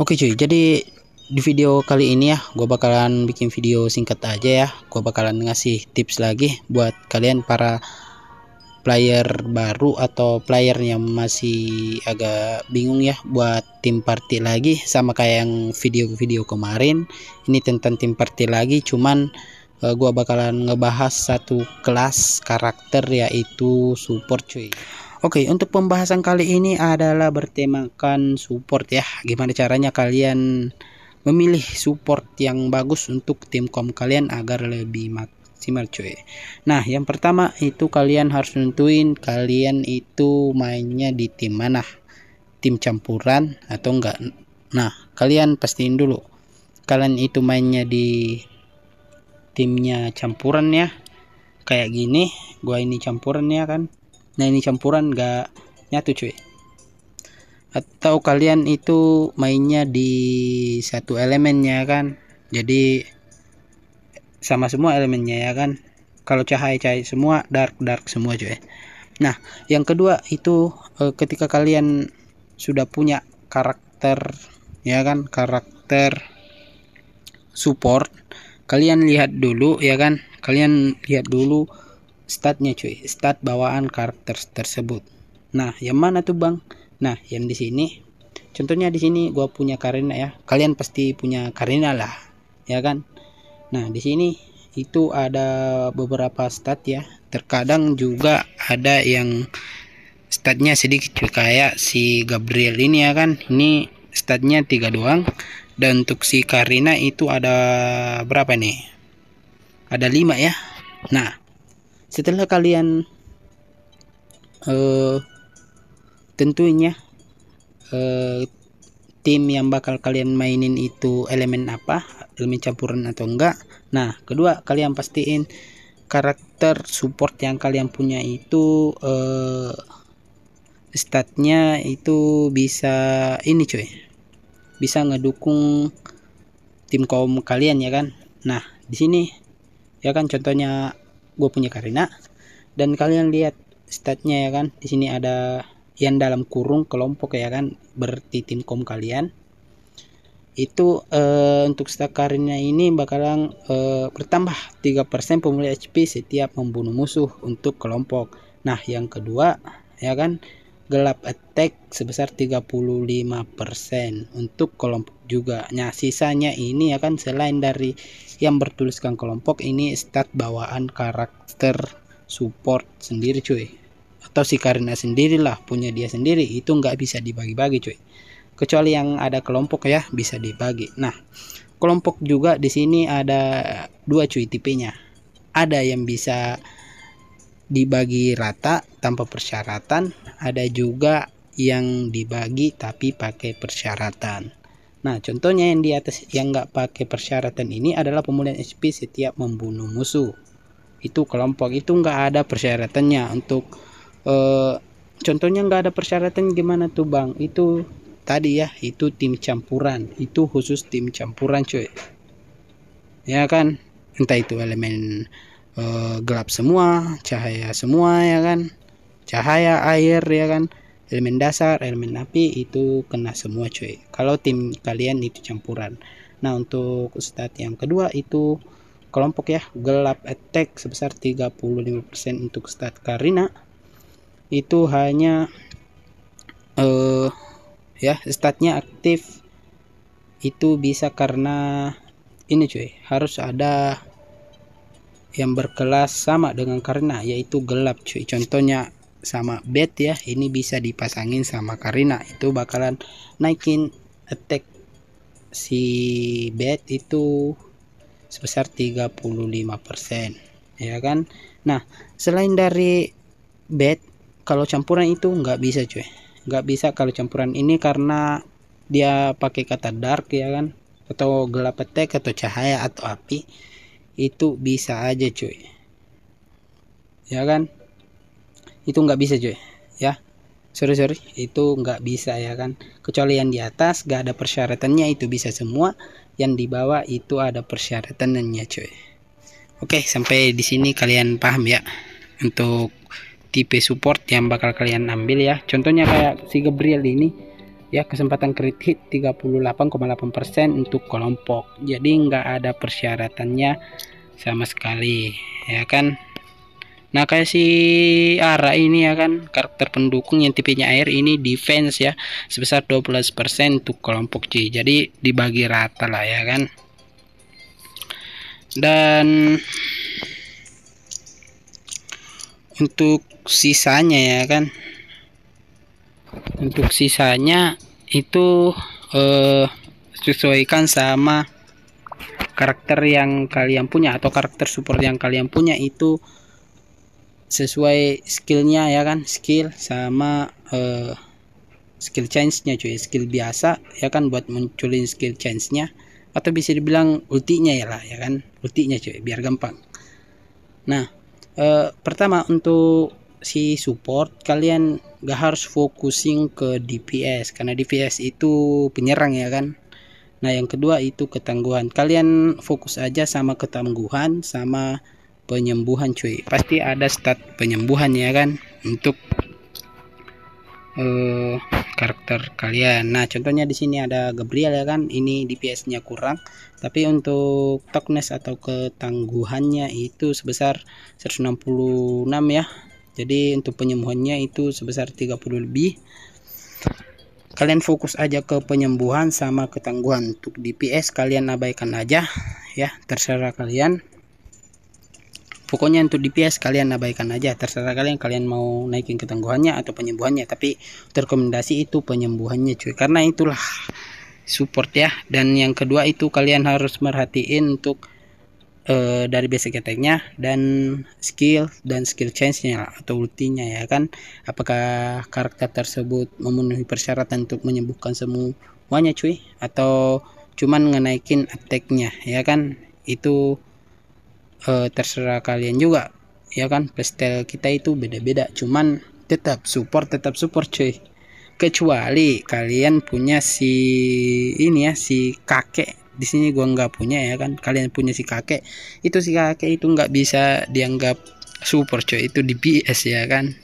Oke cuy, jadi di video kali ini ya, gue bakalan bikin video singkat aja ya. Gue bakalan ngasih tips lagi buat kalian para player baru atau player yang masih agak bingung ya buat tim party lagi, sama kayak yang video-video kemarin. Ini tentang tim party lagi, cuman gue bakalan ngebahas satu kelas karakter yaitu support cuy. Oke, untuk pembahasan kali ini adalah bertemakan support ya. Gimana caranya kalian memilih support yang bagus untuk tim kom kalian agar lebih maksimal cuy. Nah, yang pertama itu kalian harus nentuin kalian itu mainnya di tim mana. Tim campuran atau enggak. Nah, kalian pastiin dulu kalian itu mainnya di timnya campuran ya. Kayak gini, gua ini campuran ya kan. Nah, ini campuran gak nyatu cuy. Atau kalian itu mainnya di satu elemennya kan, jadi sama semua elemennya ya kan. Kalau cahaya semua, dark semua cuy. Nah, yang kedua itu ketika kalian sudah punya karakter ya kan, karakter support, kalian lihat dulu ya kan, kalian lihat dulu statnya cuy, stat bawaan karakter tersebut. Nah, yang mana tuh bang? Nah, yang di sini contohnya di sini gua punya Karina ya, kalian pasti punya Karina lah ya kan. Nah, di sini itu ada beberapa stat ya, terkadang juga ada yang statnya sedikit cuy, kayak si Gabriel ini ya kan, ini statnya 3 doang. Dan untuk si Karina itu ada berapa nih, ada 5 ya. Nah, setelah kalian tentunya tim yang bakal kalian mainin itu elemen apa, elemen campuran atau enggak. Nah, kedua kalian pastiin karakter support yang kalian punya itu statnya itu bisa ini cuy, bisa ngedukung tim kom kalian ya kan. Nah, di sini ya kan contohnya gue punya Karina, dan kalian lihat statnya ya kan, di sini ada yang dalam kurung kelompok ya kan, berarti tim kom kalian itu untuk stat Karina ini bakalan bertambah 3% pemulihan HP setiap membunuh musuh untuk kelompok. Nah, yang kedua ya kan, gelap attack sebesar 35% untuk kelompok juga. Nah, sisanya ini ya kan, selain dari yang bertuliskan kelompok, ini stat bawaan karakter support sendiri cuy, atau si Karina sendirilah, punya dia sendiri, itu nggak bisa dibagi-bagi cuy, kecuali yang ada kelompok ya bisa dibagi. Nah, kelompok juga di sini ada dua cuy tipenya, ada yang bisa dibagi rata tanpa persyaratan, ada juga yang dibagi tapi pakai persyaratan. Nah, contohnya yang di atas yang nggak pakai persyaratan ini adalah pemulihan HP setiap membunuh musuh. Itu kelompok, itu nggak ada persyaratannya. Untuk contohnya nggak ada persyaratan gimana tuh bang? Itu tadi ya, itu tim campuran, itu khusus tim campuran cuy. Ya kan, entah itu elemen gelap semua, cahaya semua ya kan, cahaya, air ya kan, elemen dasar, elemen api, itu kena semua cuy kalau tim kalian itu campuran. Nah, untuk stat yang kedua itu kelompok ya, gelap attack sebesar 35% untuk stat Karina. Itu hanya ya, statnya aktif itu bisa karena ini cuy, harus ada yang berkelas sama dengan Karina, yaitu gelap cuy. Contohnya sama bed ya, ini bisa dipasangin sama Karina, itu bakalan naikin attack si bed itu sebesar 35% ya kan. Nah, selain dari bed, kalau campuran itu nggak bisa cuy, nggak bisa kalau campuran ini, karena dia pakai kata dark ya kan, atau gelap attack atau cahaya atau api, itu bisa aja cuy ya kan, itu nggak bisa cuy ya, sorry itu nggak bisa ya kan, kecuali yang di atas gak ada persyaratannya itu bisa semua, yang di bawah itu ada persyaratannya cuy. Oke, sampai di sini kalian paham ya untuk tipe support yang bakal kalian ambil ya. Contohnya kayak si Gabriel ini, ya, kesempatan crit hit 38,8% untuk kelompok. Jadi nggak ada persyaratannya sama sekali, ya kan. Nah, kayak si Ara ini ya kan, karakter pendukung yang tipenya air ini defense ya, sebesar 12% untuk kelompok C. Jadi dibagi rata lah ya kan. Dan untuk sisanya ya kan, untuk sisanya itu sesuaikan sama karakter yang kalian punya atau karakter support yang kalian punya, itu sesuai skillnya ya kan, skill sama skill change-nya cuy, skill biasa ya kan buat munculin skill change-nya, atau bisa dibilang ultinya ya lah ya kan, ultinya cuy biar gampang. Nah, pertama untuk si support, kalian gak harus focusing ke DPS karena DPS itu penyerang ya kan. Nah, yang kedua itu ketangguhan, kalian fokus aja sama ketangguhan sama penyembuhan cuy. Pasti ada stat penyembuhan ya kan untuk karakter kalian. Nah, contohnya di sini ada Gabriel ya kan, ini DPS-nya kurang, tapi untuk toughness atau ketangguhannya itu sebesar 166 ya. Jadi untuk penyembuhannya itu sebesar 30 lebih. Kalian fokus aja ke penyembuhan sama ketangguhan. Untuk DPS kalian abaikan aja ya, terserah kalian. Pokoknya untuk DPS kalian abaikan aja, terserah kalian, kalian mau naikin ketangguhannya atau penyembuhannya, tapi rekomendasi itu penyembuhannya cuy, karena itulah support ya. Dan yang kedua itu kalian harus merhatiin untuk dari basic attack-nya dan skill change-nya atau ultinya ya kan, apakah karakter tersebut memenuhi persyaratan untuk menyembuhkan semuanya cuy, atau cuman ngenaikin attack-nya ya kan. Itu terserah kalian juga ya kan, playstyle kita itu beda-beda, cuman tetap support cuy, kecuali kalian punya si ini ya, si kakek. Di sini gua nggak punya ya kan, kalian punya si kakek, itu si kakek itu nggak bisa dianggap support cuy, itu DPS ya kan.